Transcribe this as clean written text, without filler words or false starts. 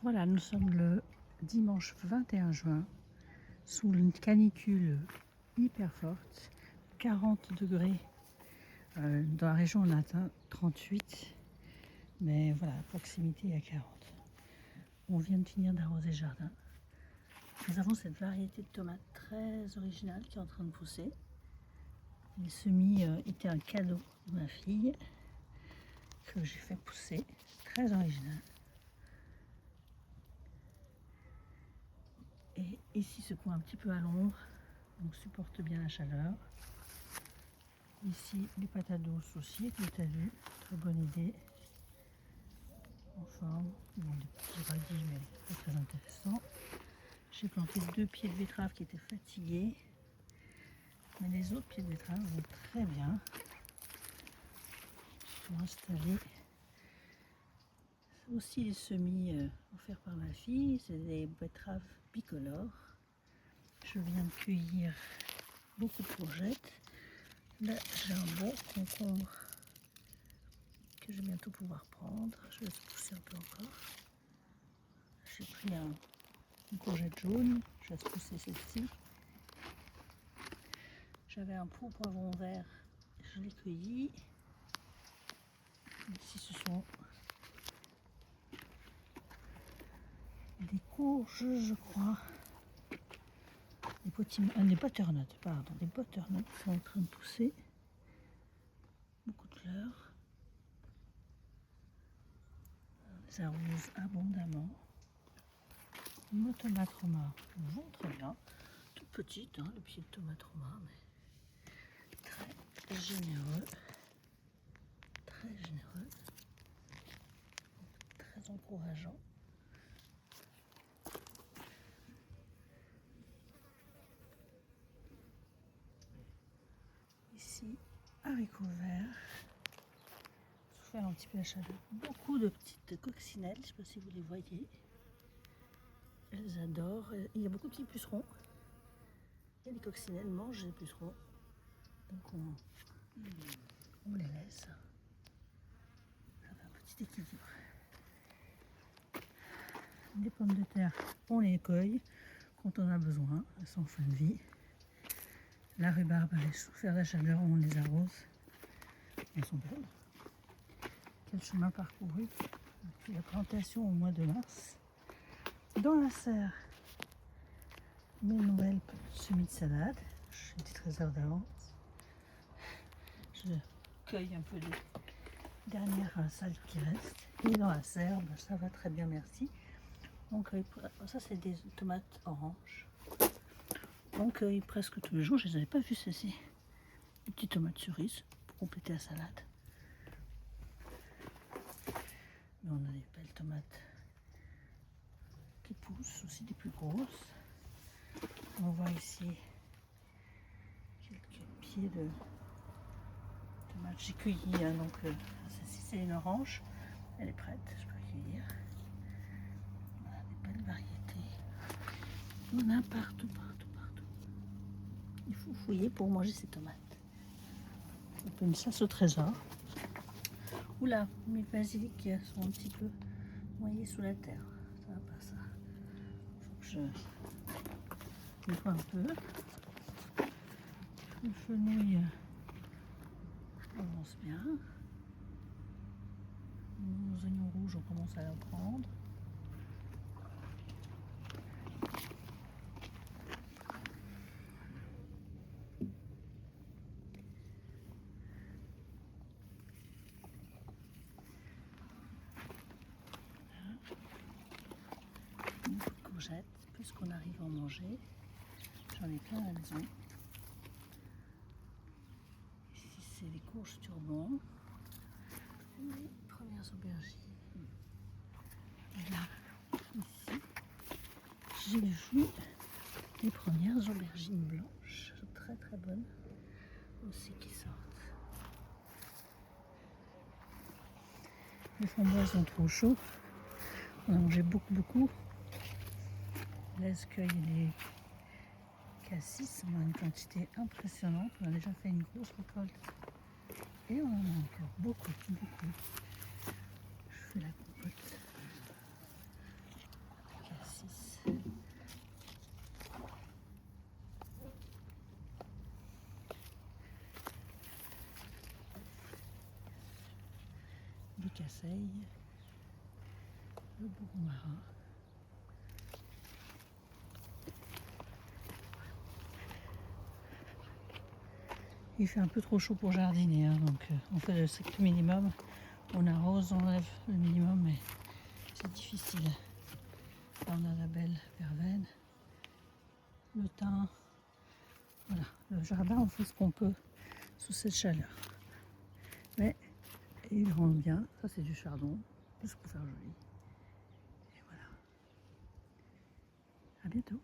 Voilà, nous sommes le dimanche 21 juin, sous une canicule hyper forte, 40 degrés. Dans la région, on a atteint 38, mais voilà, à proximité à 40. On vient de finir d'arroser le jardin. Nous avons cette variété de tomates très originale qui est en train de pousser. Les semis étaient un cadeau de ma fille que j'ai fait pousser, très original. Et ici, ce coin un petit peu à l'ombre, donc supporte bien la chaleur. Ici, les patates douces aussi, que tu as vu, très bonne idée. En forme, bon, des petits radis, mais pas très intéressant. J'ai planté 2 pieds de betterave qui étaient fatigués, mais les autres pieds de betterave vont très bien. Ils sont installés. Aussi les semis offerts par ma fille, c'est des betteraves bicolores. Je viens de cueillir beaucoup de courgettes. Là, j'ai un bon concombre que je vais bientôt pouvoir prendre. Je laisse pousser un peu encore. J'ai pris une courgette jaune, je laisse pousser celle-ci. J'avais un pot poivron vert, je l'ai cueilli. Ici, ce sont des courges, je crois. Des butternuts, pardon. Des butternuts sont en train de pousser. Beaucoup de fleurs. On les arrose abondamment. Nos tomates romaines vont très bien. Toute petite, hein, le pied de tomate romain, mais très généreux. Très généreux. Très encourageant. Ici, haricots verts. Souffert un petit peu la chaleur. Beaucoup de petites coccinelles, je ne sais pas si vous les voyez. Elles adorent. Il y a beaucoup de petits pucerons. Et les coccinelles mangent les pucerons. Donc on les laisse. Ça fait un petit équilibre. Les pommes de terre, on les cueille quand on a besoin. Elles sont en fin de vie. La rhubarbe, elle est souffert la chaleur, on les arrose. Elles sont belles. Quel chemin parcouru depuis la plantation au mois de mars. Dans la serre, mes nouvelles semis de salade. J'ai des trésors d'avance. Je cueille un peu les dernières salades qui restent. Et dans la serre, ça va très bien, merci. On cueille, ça c'est des tomates oranges. On cueille presque tous les jours. Je ne les avais pas vues celles-ci. Des petites tomates cerises pour compléter la salade. Mais on a des belles tomates qui poussent, aussi des plus grosses. On voit ici quelques pieds de tomates. J'ai cueilli, donc celle-ci c'est une orange. Elle est prête, je peux cueillir. On a des belles variétés. On a partout, partout, partout. Il faut fouiller pour manger ces tomates. Un peu une chasse au trésor. Oula, mes basiliques sont un petit peu noyés sous la terre. Ça va pas ça. Faut que je nettoie un peu. Le fenouil avance bien. Nos oignons rouges, on commence à en prendre. Beaucoup de courgettes, plus qu'on arrive à en manger. J'en ai plein à la maison. Ici, c'est les courges turban. Les premières aubergines. Et là, ici, j'ai vu les premières aubergines blanches, très très bonnes, aussi qui sortent. Les framboises sont trop chauds. On a mangé beaucoup. Laisse cueille les cassis. On a une quantité impressionnante. On a déjà fait une grosse récolte. Et on en a encore beaucoup. Je fais la compote. les casseilles, le bourreau marin. Il fait un peu trop chaud pour jardiner, hein, donc on fait le strict minimum. On arrose, on enlève le minimum, mais c'est difficile. Là, on a la belle verveine, le thym. Voilà, le jardin, on fait ce qu'on peut sous cette chaleur. Mais il rend bien. Ça, c'est du chardon, juste pour faire joli. Et voilà. À bientôt.